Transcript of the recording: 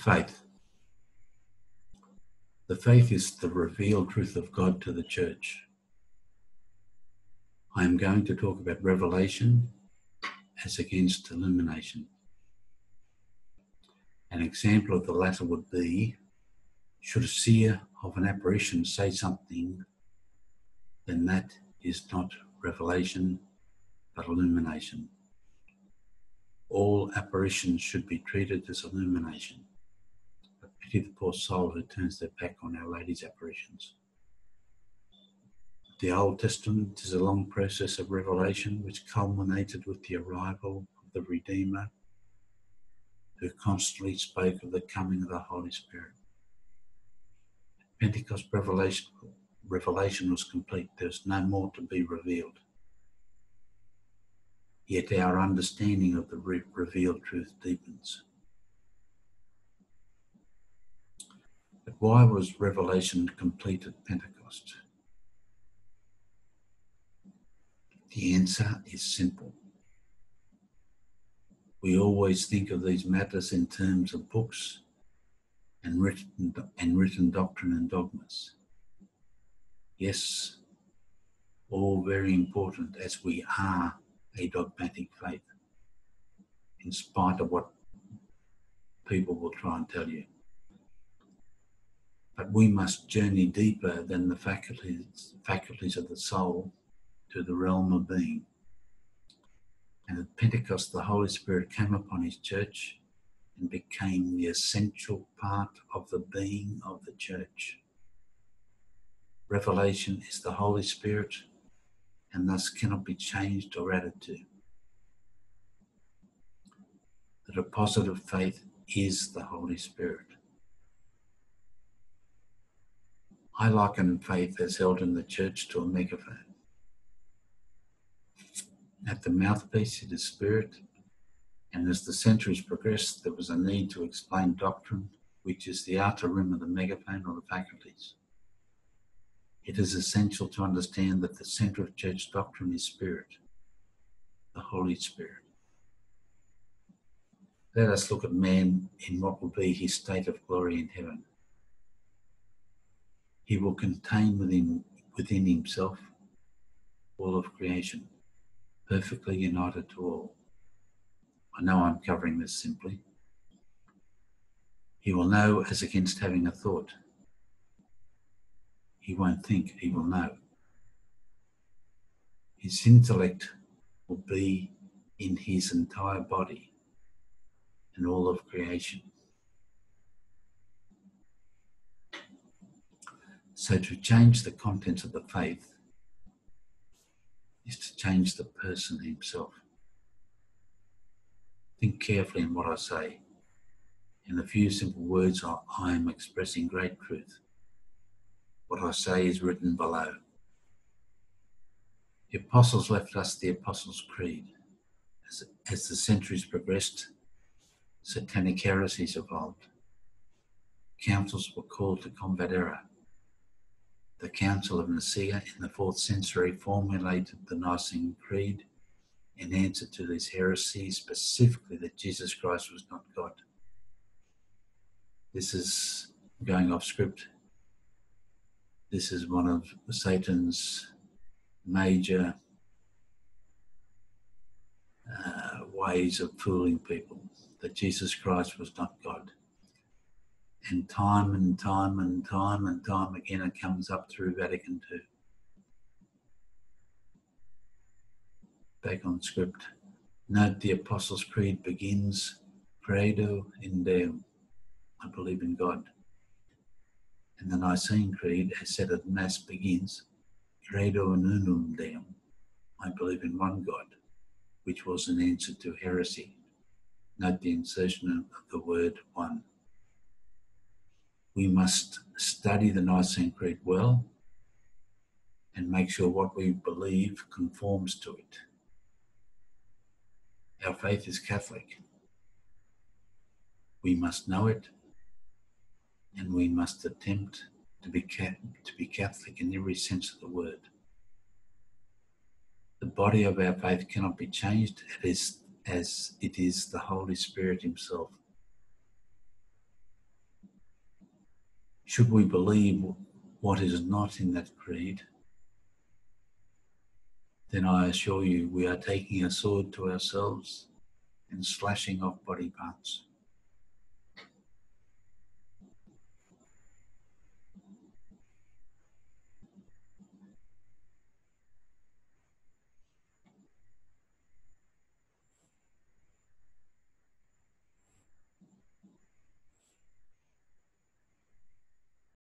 faith. The faith is the revealed truth of God to the church. I am going to talk about revelation as against illumination. An example of the latter would be, should a seer of an apparition say something, then that is not revelation, but illumination. All apparitions should be treated as illumination. But pity the poor soul who turns their back on Our Lady's apparitions. The Old Testament is a long process of revelation which culminated with the arrival of the Redeemer, who constantly spoke of the coming of the Holy Spirit. Pentecost Revelation was complete. There was no more to be revealed. Yet our understanding of the revealed truth deepens. But why was revelation complete at Pentecost? The answer is simple. We always think of these matters in terms of books and written doctrine and dogmas. Yes, all very important, as we are a dogmatic faith, in spite of what people will try and tell you. But we must journey deeper than the faculties of the soul to the realm of being. And at Pentecost, the Holy Spirit came upon His church and became the essential part of the being of the church. Revelation is the Holy Spirit and thus cannot be changed or added to. The deposit of faith is the Holy Spirit. I liken faith as held in the church to a megaphone. At the mouthpiece it is spirit, and as the centuries progressed there was a need to explain doctrine, which is the outer rim of the megaphone or the faculties. It is essential to understand that the centre of church doctrine is spirit, the Holy Spirit. Let us look at man in what will be his state of glory in heaven. He will contain within himself all of creation, perfectly united to all. I know I'm covering this simply. He will know as against having a thought. He won't think, he will know. His intellect will be in his entire body and all of creation. So to change the contents of the faith is to change the person himself. Think carefully in what I say. In a few simple words, I am expressing great truth. What I say is written below. The apostles left us the Apostles' Creed. As the centuries progressed, satanic heresies evolved. Councils were called to combat error. The Council of Nicaea in the 4th century formulated the Nicene Creed in answer to these heresies, specifically that Jesus Christ was not God. This is going off script. This is one of Satan's major ways of fooling people, that Jesus Christ was not God. And time again, it comes up through Vatican II. Back on script. Note the Apostles' Creed begins, Credo in Deum, I believe in God. And the Nicene Creed, as said at Mass, begins, Credo in unum Deum, I believe in one God, which was an answer to heresy. Note the insertion of the word one. We must study the Nicene Creed well and make sure what we believe conforms to it. Our faith is Catholic. We must know it, and we must attempt to be Catholic in every sense of the word. The body of our faith cannot be changed as it is the Holy Spirit Himself. Should we believe what is not in that creed, then I assure you we are taking a sword to ourselves and slashing off body parts.